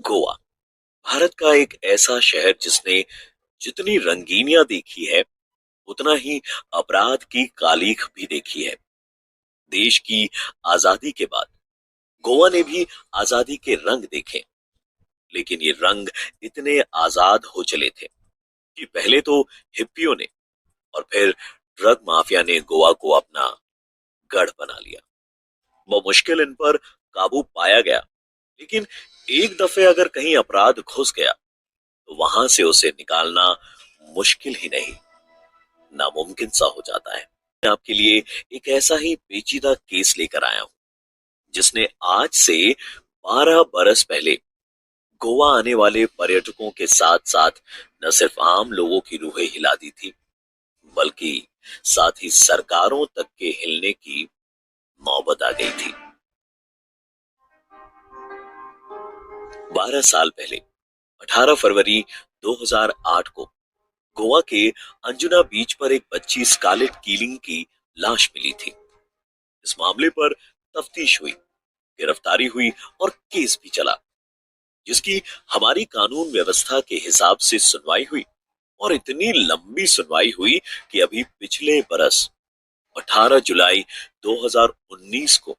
गोवा भारत का एक ऐसा शहर जिसने जितनी रंगीनियां देखी है उतना ही अपराध की कालीख भी देखी है। देश की आजादी के बाद गोवा ने भी आजादी के रंग देखे, लेकिन ये रंग इतने आजाद हो चले थे कि पहले तो हिप्पियों ने और फिर ड्रग माफिया ने गोवा को अपना गढ़ बना लिया। वो मुश्किल इन पर काबू पाया गया, लेकिन एक दफे अगर कहीं अपराध घुस गया तो वहां से उसे निकालना मुश्किल ही नहीं, नामुमकिन सा हो जाता है। मैं आपके लिए एक ऐसा ही पेचीदा केस लेकर आया हूं जिसने आज से 12 बरस पहले गोवा आने वाले पर्यटकों के साथ साथ न सिर्फ आम लोगों की रूहें हिला दी थी, बल्कि साथ ही सरकारों तक के हिलने की नौबत आ गई थी। 12 साल पहले 18 फरवरी 2008 को गोवा के अंजुना बीच पर एक बच्ची स्कारलेट कीलिंग की लाश मिली थी। इस मामले पर तफ्तीश हुई, गिरफ्तारी हुई और केस भी चला, जिसकी हमारी कानून व्यवस्था के हिसाब से सुनवाई हुई। और इतनी लंबी सुनवाई हुई कि अभी पिछले बरस 18 जुलाई 2019 को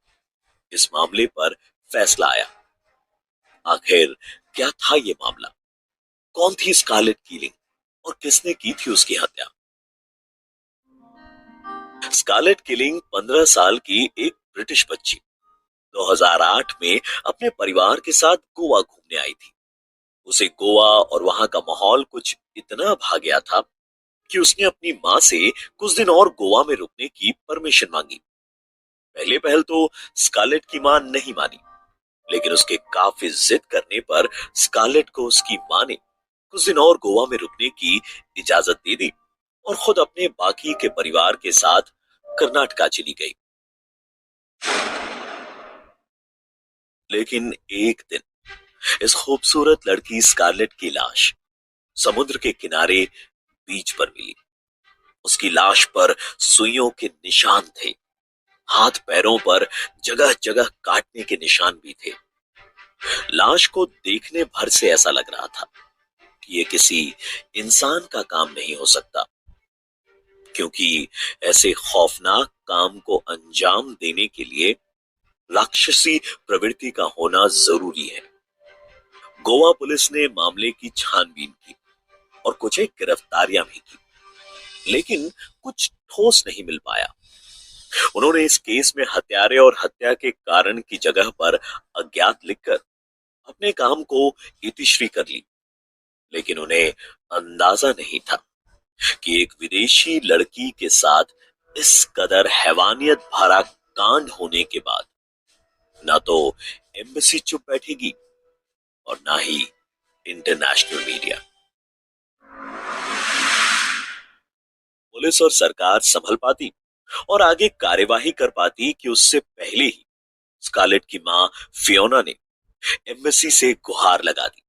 इस मामले पर फैसला आया। आखिर क्या था ये मामला, कौन थी स्कारलेट कीलिंग और किसने की थी उसकी हत्या? स्कारलेट किलिंग 15 साल की एक ब्रिटिश बच्ची 2008 में अपने परिवार के साथ गोवा घूमने आई थी। उसे गोवा और वहां का माहौल कुछ इतना भा गया था कि उसने अपनी मां से कुछ दिन और गोवा में रुकने की परमिशन मांगी। पहले पहल तो स्कारलेट की मां नहीं मानी, लेकिन उसके काफी जिद करने पर स्कारलेट को उसकी मां ने कुछ दिन और गोवा में रुकने की इजाजत दे दी और खुद अपने बाकी के परिवार के साथ कर्नाटका चली गई। लेकिन एक दिन इस खूबसूरत लड़की स्कारलेट की लाश समुद्र के किनारे बीच पर मिली। उसकी लाश पर सुइयों के निशान थे, हाथ पैरों पर जगह जगह काटने के निशान भी थे। लाश को देखने भर से ऐसा लग रहा था कि ये किसी इंसान का काम नहीं हो सकता, क्योंकि ऐसे खौफनाक काम को अंजाम देने के लिए राक्षसी प्रवृत्ति का होना जरूरी है। गोवा पुलिस ने मामले की छानबीन की और कुछ एक गिरफ्तारियां भी की, लेकिन कुछ ठोस नहीं मिल पाया। उन्होंने इस केस में हत्यारे और हत्या के कारण की जगह पर अज्ञात लिखकर अपने काम को इतिश्री कर ली, लेकिन उन्हें अंदाजा नहीं था कि एक विदेशी लड़की के साथ इस कदर हैवानियत भरा कांड होने के बाद ना तो एम्बेसी चुप बैठेगी और ना ही इंटरनेशनल मीडिया। पुलिस और सरकार संभल पाती और आगे कार्यवाही कर पाती कि उससे पहले ही स्कारलेट की मां फियोना ने एम्बेसी से गुहार लगा दी।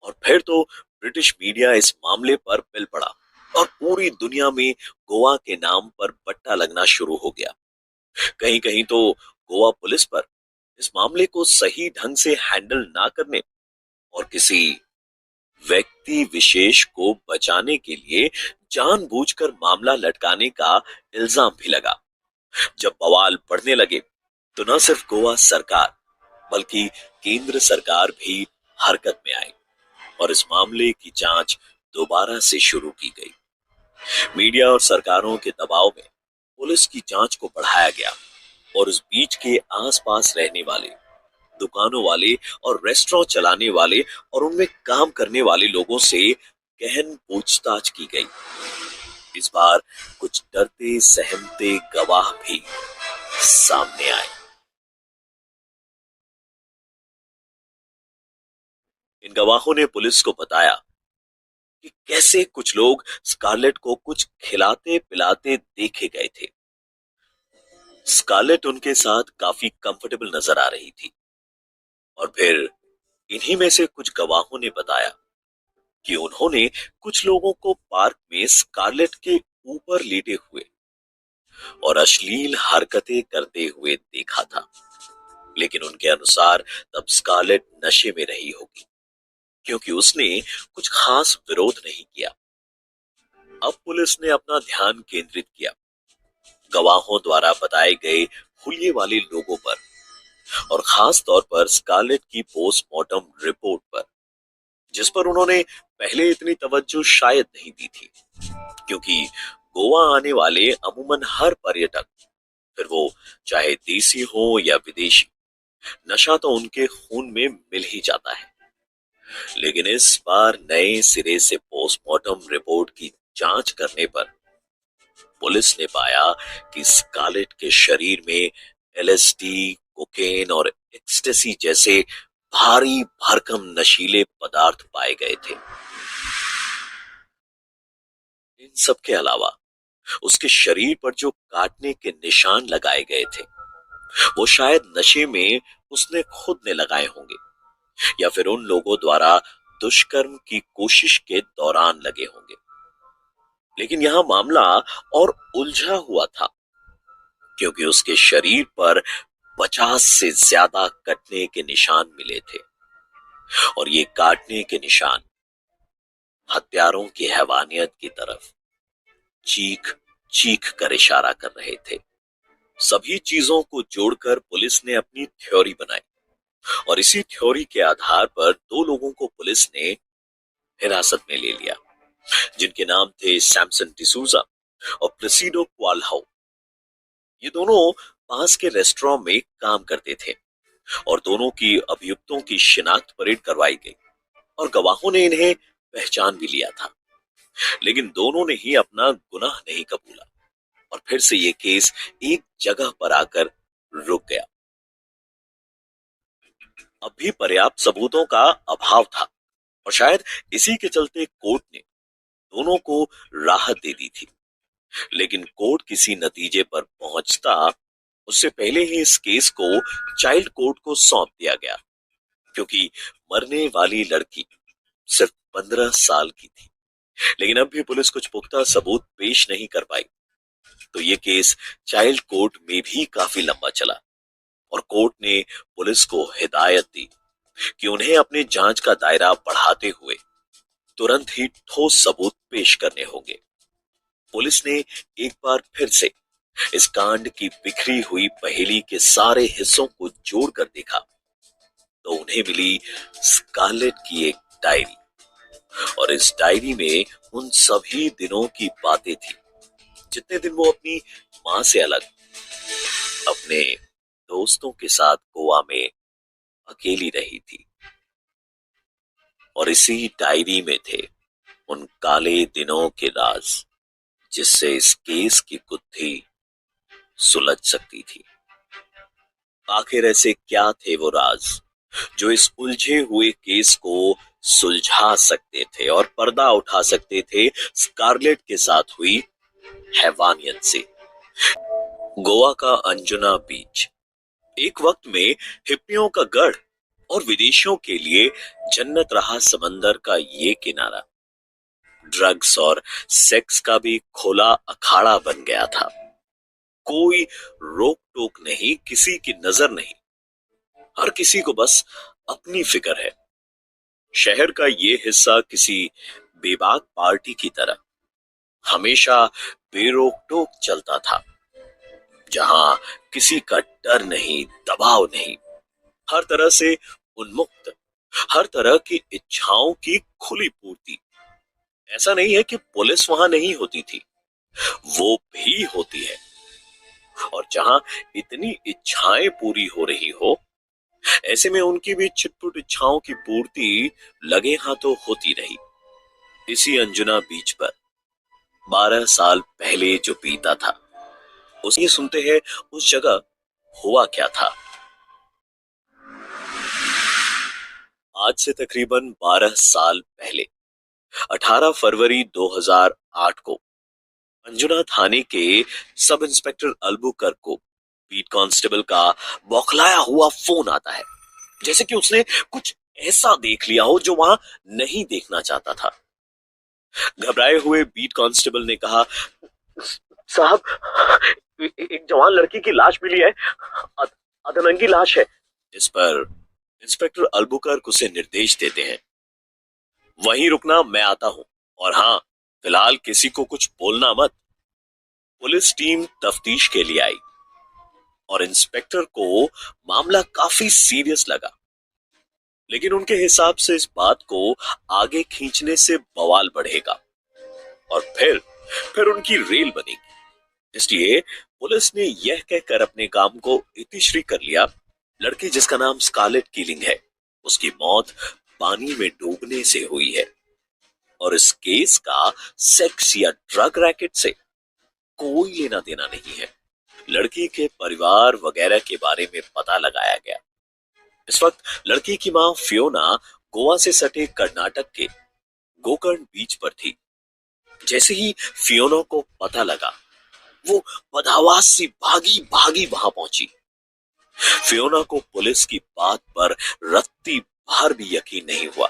और फिर तो ब्रिटिश मीडिया इस मामले पर पिल पड़ा और पूरी दुनिया में गोवा के नाम पर बट्टा लगना शुरू हो गया। कहीं कहीं तो गोवा पुलिस पर इस मामले को सही ढंग से हैंडल ना करने और किसी व्यक्ति विशेष को बचाने के लिए जानबूझकर मामला लटकाने का इल्जाम भी लगा। जब बवाल बढ़ने लगे तो न सिर्फ गोवा सरकार बल्कि केंद्र सरकार भी हरकत में आई और इस मामले की जांच दोबारा से शुरू की गई। मीडिया और सरकारों के दबाव में पुलिस की जांच को बढ़ाया गया और उस बीच के आसपास रहने वाले दुकानों वाले और रेस्टोरेंट चलाने वाले और उनमें काम करने वाले लोगों से गहन पूछताछ की गई। इस बार कुछ डरते सहमते गवाह भी सामने आए। इन गवाहों ने पुलिस को बताया कि कैसे कुछ लोग स्कारलेट को कुछ खिलाते पिलाते देखे गए थे। स्कारलेट उनके साथ काफी कंफर्टेबल नजर आ रही थी और फिर इन्हीं में से कुछ गवाहों ने बताया कि उन्होंने कुछ लोगों को पार्क में स्कारलेट के ऊपर लेटे हुए और अश्लील हरकतें करते हुए देखा था। लेकिन उनके अनुसार तब स्कारलेट नशे में रही होगी क्योंकि उसने कुछ खास विरोध नहीं किया। अब पुलिस ने अपना ध्यान केंद्रित किया गवाहों द्वारा बताए गए हुलिये वाले लोगों पर, और खास तौर पर स्कारलेट की पोस्टमार्टम रिपोर्ट पर, जिस पर उन्होंने पहले इतनी तवज्जो शायद नहीं दी थी। क्योंकि गोवा आने वाले अमूमन हर पर्यटक, फिर वो चाहे देसी हो या विदेशी, नशा तो उनके खून में मिल ही जाता है। लेकिन इस बार नए सिरे से पोस्टमार्टम रिपोर्ट की जांच करने पर पुलिस ने पाया कि स्कारलेट के शरीर में एलएसडी, कोकेन और एक्सटेसी जैसे भारी भरकम नशीले पदार्थ पाए गए थे। इन सब के अलावा उसके शरीर पर जो काटने के निशान लगाए गए थे, वो शायद नशे में उसने खुद ने लगाए होंगे, या फिर उन लोगों द्वारा दुष्कर्म की कोशिश के दौरान लगे होंगे। लेकिन यहां मामला और उलझा हुआ था, क्योंकि उसके शरीर पर 50 से ज्यादा कटने के निशान मिले थे, और ये काटने के निशान हत्यारों की हैवानियत की तरफ चीख चीख कर इशारा कर रहे थे। सभी चीजों को जोड़कर पुलिस ने अपनी थ्योरी बनाई, और इसी थ्योरी के आधार पर दो लोगों को पुलिस ने हिरासत में ले लिया, जिनके नाम थे सैमसन डिसूजा और प्रेसिडो क्वाल्हाउ। ये दोनों पास के रेस्टोरेंट में काम करते थे, और दोनों की अभियुक्तों की शिनाख्त परेड करवाई गई, और गवाहों ने इन्हें पहचान भी लिया था। लेकिन दोनों ने ही अपना गुनाह नहीं कबूला, और फिर से ये केस एक जगह पर आकर रुक गया। अब भी पर्याप्त सबूतों का अभाव था, और शायद इसी के चलते कोर्ट ने दोनों को राहत दे दी थी। लेकिन कोर्ट किसी नतीजे पर पहुंचता उससे पहले ही इस केस को चाइल्ड कोर्ट को सौंप दिया गया, क्योंकि मरने वाली लड़की सिर्फ 15 साल की थी। लेकिन अब भी पुलिस कुछ पुख्ता सबूत पेश नहीं कर पाई, तो ये केस चाइल्ड कोर्ट में भी काफी लंबा चला, और कोर्ट ने पुलिस को हिदायत दी कि उन्हें अपने जांच का दायरा बढ़ाते हुए तुरंत ही ठोस सबूत पेश करने होंगे। पुलिस ने एक बार फिर से इस कांड की बिखरी हुई पहेली के सारे हिस्सों को जोड़कर देखा, तो उन्हें मिली स्कारलेट की एक डायरी, और इस डायरी में उन सभी दिनों की बातें थी जितने दिन वो अपनी मां से अलग अपने दोस्तों के साथ गोवा में अकेली रही थी। और इसी डायरी में थे उन काले दिनों के राज, जिससे इस केस की गुत्थी सुलझ सकती थी। आखिर ऐसे क्या थे वो राज जो इस उलझे हुए केस को सुलझा सकते थे और पर्दा उठा सकते थे स्कारलेट के साथ हुई हैवानियत से। गोवा का अंजुना बीच एक वक्त में हिप्पियों का गढ़ और विदेशियों के लिए जन्नत रहा समंदर का ये किनारा ड्रग्स और सेक्स का भी खुला अखाड़ा बन गया था। कोई रोक टोक नहीं, किसी की नजर नहीं, हर किसी को बस अपनी फिक्र है। शहर का ये हिस्सा किसी बेबाक पार्टी की तरह हमेशा बेरोक टोक चलता था, जहां किसी का डर नहीं, दबाव नहीं, हर तरह से उन्मुक्त, हर तरह की इच्छाओं की खुली पूर्ति। ऐसा नहीं है कि पुलिस वहां नहीं होती थी, वो भी होती है, और जहां इतनी इच्छाएं पूरी हो रही हो, ऐसे में उनकी भी छिटपुट इच्छाओं की पूर्ति लगे हाथों होती रही। इसी अंजुना बीच पर 12 साल पहले जो बीता था, उसे सुनते हैं उस जगह हुआ क्या था। आज से तकरीबन 12 साल पहले 18 फरवरी 2008 को अंजुना थाने के सब इंस्पेक्टर अल्बुकर को बीट कांस्टेबल का बौखलाया हुआ फोन आता है, जैसे कि उसने कुछ ऐसा देख लिया हो जो वहां नहीं देखना चाहता था। घबराए हुए बीट कांस्टेबल ने कहा, साहब, एक जवान लड़की की लाश मिली है, अधनंगी लाश है। इस पर इंस्पेक्टर अल्बुकर्क उसे निर्देश देते हैं, वहीं रुकना, मैं आता हूं। और हाँ, फिलहाल किसी को कुछ बोलना मत। पुलिस टीम तफ्तीश के लिए आई और इंस्पेक्टर को मामला काफी सीरियस लगा, लेकिन उनके हिसाब से इस बात को आगे खींचने से बवाल बढ़ेगा और फिर उनकी रेल बनेगी। इसलिए पुलिस ने यह कहकर अपने काम को इतिश्री कर लिया, लड़की जिसका नाम स्कारलेट कीलिंग है, उसकी मौत पानी में डूबने से हुई है और इस केस का सेक्स या ड्रग रैकेट से कोई लेना देना नहीं है। लड़की के परिवार वगैरह के बारे में पता लगाया गया। इस वक्त लड़की की मां फियोना गोवा से सटे कर्नाटक के गोकर्ण बीच पर थी। जैसे ही फियोना को पता लगा, वो बदहवास सी भागी भागी वहां पहुंची। फियोना को पुलिस की बात पर रत्ती भर भी यकीन नहीं हुआ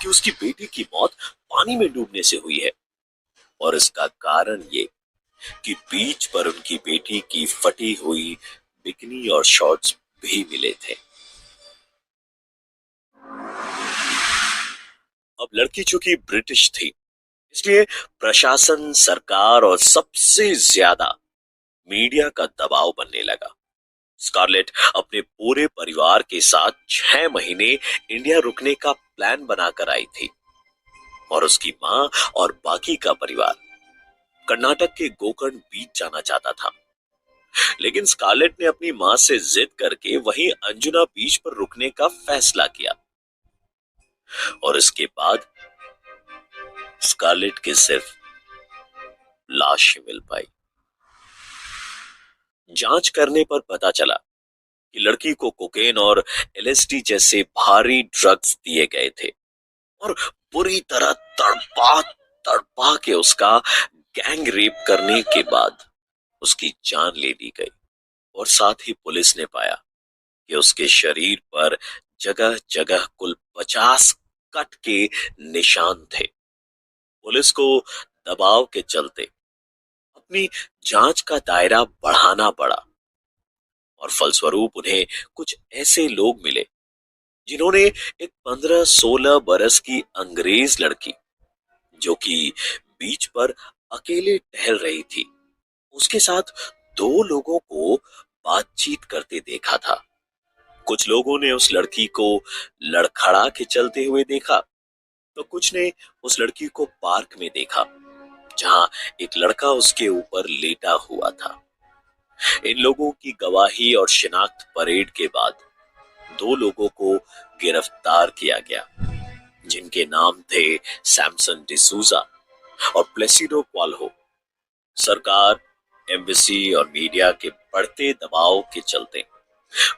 कि उसकी बेटी की मौत पानी में डूबने से हुई है, और इसका कारण ये कि बीच पर उनकी बेटी की फटी हुई बिकनी और शॉर्ट्स भी मिले थे। अब लड़की चूंकि ब्रिटिश थी, इसलिए प्रशासन, सरकार और सबसे ज्यादा मीडिया का दबाव बनने लगा। स्कारलेट अपने पूरे परिवार के साथ 6 महीने इंडिया रुकने का प्लान बनाकर आई थी और उसकी मां और बाकी का परिवार कर्नाटक के गोकर्ण बीच जाना चाहता था। लेकिन स्कारलेट ने अपनी मां से जिद करके वहीं अंजुना बीच पर रुकने का फैसला किया और इसके बाद स्कारलेट की सिर्फ लाश ही मिल पाई। जांच करने पर पता चला कि लड़की को कोकेन और एलएसडी जैसे भारी ड्रग्स दिए गए थे और बुरी तरह तड़पा तड़पा के उसका गैंग रेप करने के बाद उसकी जान ले ली गई। और साथ ही पुलिस ने पाया कि उसके शरीर पर जगह जगह कुल 50 कट के निशान थे। पुलिस को दबाव के चलते अपनी जांच का दायरा बढ़ाना पड़ा और फलस्वरूप उन्हें कुछ ऐसे लोग मिले जिन्होंने एक 15-16 बरस की अंग्रेज लड़की, जो कि बीच पर अकेले टहल रही थी, उसके साथ 2 लोगों को बातचीत करते देखा था। कुछ लोगों ने उस लड़की को लड़खड़ा के चलते हुए देखा, तो कुछ ने उस लड़की को पार्क में देखा जहां एक लड़का उसके ऊपर लेटा हुआ था। इन लोगों की गवाही और शिनाख्त परेड के बाद 2 लोगों को गिरफ्तार किया गया, जिनके नाम थे सैमसन डिसूजा और प्लेसिडो क्वाल्हो। सरकार, एम्बेसी और मीडिया के बढ़ते दबाव के चलते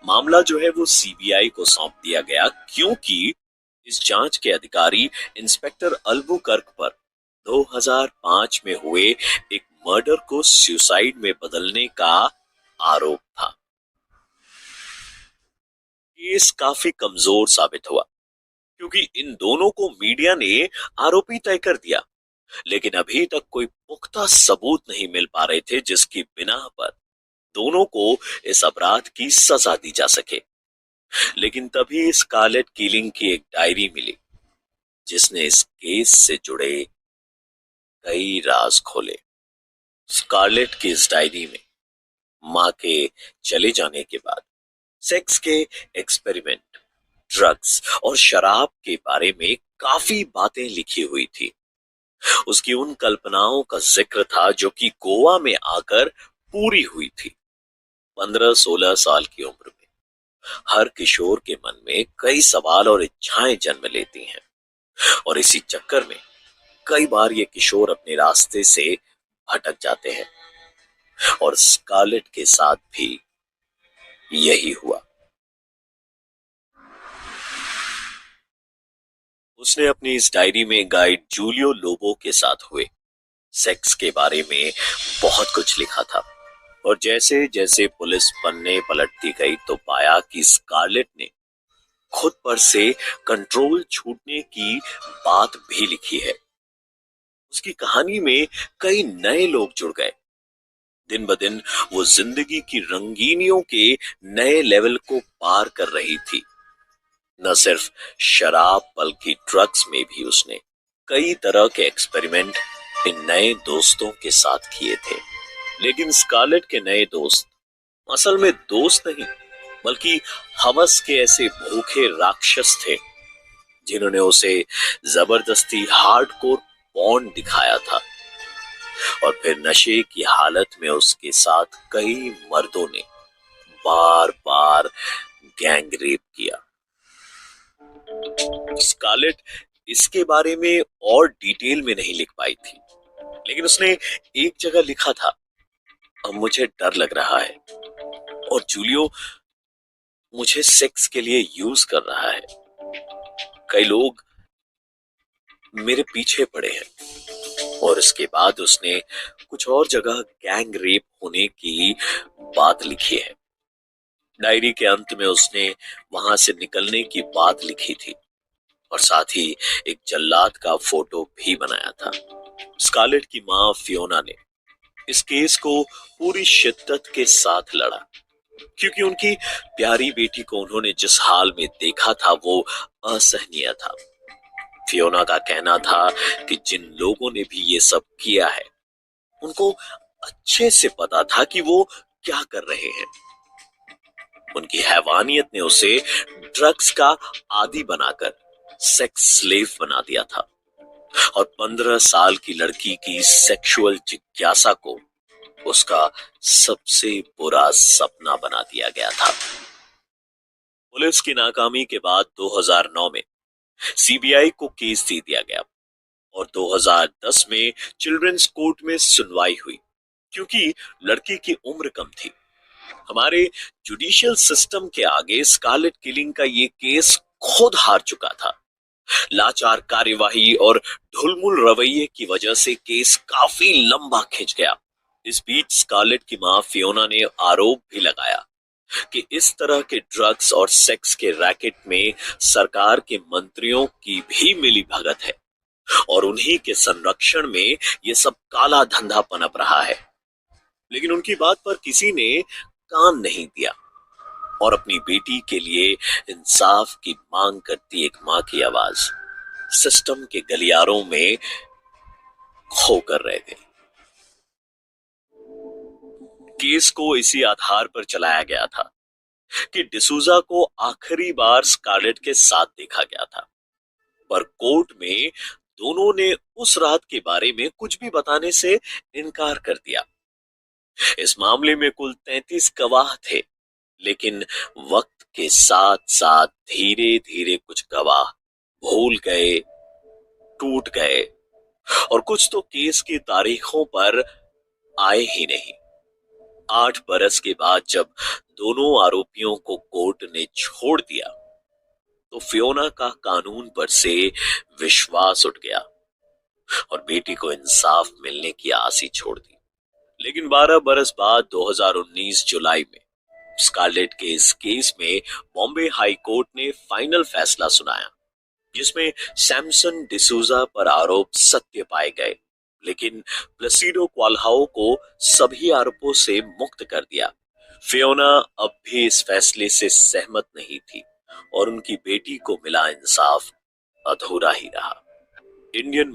मामला जो है वो सीबीआई को सौंप दिया गया, क्योंकि इस जांच के अधिकारी इंस्पेक्टर अल्बुकर्क पर 2005 में हुए एक मर्डर को सुसाइड में बदलने का आरोप था। केस काफी कमजोर साबित हुआ क्योंकि इन दोनों को मीडिया ने आरोपी तय कर दिया, लेकिन अभी तक कोई पुख्ता सबूत नहीं मिल पा रहे थे जिसकी बिना पर दोनों को इस अपराध की सजा दी जा सके। लेकिन तभी स्कारलेट कीलिंग की एक डायरी मिली जिसने इस केस से जुड़े कई राज खोले। स्कारलेट की इस डायरी में मां के चले जाने के बाद सेक्स के एक्सपेरिमेंट, ड्रग्स और शराब के बारे में काफी बातें लिखी हुई थी। उसकी उन कल्पनाओं का जिक्र था जो कि गोवा में आकर पूरी हुई थी। 15-16 साल की उम्र में हर किशोर के मन में कई सवाल और इच्छाएं जन्म लेती हैं और इसी चक्कर में कई बार ये किशोर अपने रास्ते से भटक जाते हैं और स्कारलेट के साथ भी यही हुआ। उसने अपनी इस डायरी में गाइड जूलियो लोबो के साथ हुए सेक्स के बारे में बहुत कुछ लिखा था और जैसे जैसे पुलिस पन्ने पलटती गई तो पाया कि स्कारलेट ने खुद पर से कंट्रोल छूटने की बात भी लिखी है। उसकी कहानी में कई नए लोग जुड़ गए। दिन ब दिन वो जिंदगी की रंगीनियों के नए लेवल को पार कर रही थी। न सिर्फ शराब बल्कि ड्रग्स में भी उसने कई तरह के एक्सपेरिमेंट इन नए दोस्तों के साथ किए थे। लेकिन स्कारलेट के नए दोस्त असल में दोस्त नहीं बल्कि हवस के ऐसे भूखे राक्षस थे जिन्होंने उसे जबरदस्ती हार्डकोर पॉर्न दिखाया था और फिर नशे की हालत में उसके साथ कई मर्दों ने बार बार गैंग रेप किया। स्कारलेट इसके बारे में और डिटेल में नहीं लिख पाई थी, लेकिन उसने एक जगह लिखा था, अब मुझे डर लग रहा है और जूलियो मुझे सेक्स के लिए यूज कर रहा है। कई लोग मेरे पीछे पड़े हैं। और इसके बाद उसने कुछ और जगह गैंग रेप होने की बात लिखी है। डायरी के अंत में उसने वहां से निकलने की बात लिखी थी और साथ ही एक जल्लाद का फोटो भी बनाया था। स्कारलेट की मां फियोना ने इस केस को पूरी शिद्दत के साथ लड़ा क्योंकि उनकी प्यारी बेटी को उन्होंने जिस हाल में देखा था वो असहनीय था। फियोना का कहना था कि जिन लोगों ने भी ये सब किया है उनको अच्छे से पता था कि वो क्या कर रहे हैं। उनकी हैवानियत ने उसे ड्रग्स का आदी बनाकर सेक्स स्लेव बना दिया था और 15 साल की लड़की की सेक्सुअल जिज्ञासा को उसका सबसे बुरा सपना बना दिया गया था। पुलिस की नाकामी के बाद 2009 में सीबीआई को केस दे दिया गया और 2010 में चिल्ड्रंस कोर्ट में सुनवाई हुई क्योंकि लड़की की उम्र कम थी। हमारे जुडिशियल सिस्टम के आगे स्कारलेट किलिंग का ये केस खुद हार चुका था। लाचार कार्यवाही और ढुलमुल रवैये की वजह से केस काफी लंबा खिंच गया। इस बीच स्कारलेट की मां फियोना ने आरोप भी लगाया कि इस तरह के ड्रग्स और सेक्स के रैकेट में सरकार के मंत्रियों की भी मिली भगत है और उन्हीं के संरक्षण में ये सब काला धंधा पनप रहा है। लेकिन उनकी बात पर किसी ने कान नहीं दिया और अपनी बेटी के लिए इंसाफ की मांग करती एक मां की आवाज सिस्टम के गलियारों में खो कर रह गई। केस को इसी आधार पर चलाया गया था कि डिसूजा को आखिरी बार स्कारलेट के साथ देखा गया था, पर कोर्ट में दोनों ने उस रात के बारे में कुछ भी बताने से इनकार कर दिया। इस मामले में कुल 33 गवाह थे, लेकिन वक्त के साथ साथ धीरे धीरे कुछ गवाह भूल गए, टूट गए और कुछ तो केस की तारीखों पर आए ही नहीं। 8 बरस के बाद जब दोनों आरोपियों को कोर्ट ने छोड़ दिया तो फियोना का कानून पर से विश्वास उठ गया और बेटी को इंसाफ मिलने की आस ही छोड़ दी। लेकिन 12 बरस बाद 2019 जुलाई में स्कारलेट के इस केस में बॉम्बे हाई कोर्ट ने फाइनल फैसला सुनाया जिसमें सैमसन डिसूजा पर आरोप सत्य पाए गए, लेकिन प्लेसिडो क्वाल्हाओ को सभी आरोपों से मुक्त कर दिया। फियोना अब भी इस फैसले से सहमत नहीं थी और उनकी बेटी को मिला इंसाफ अधूरा ही रहा। इंडियन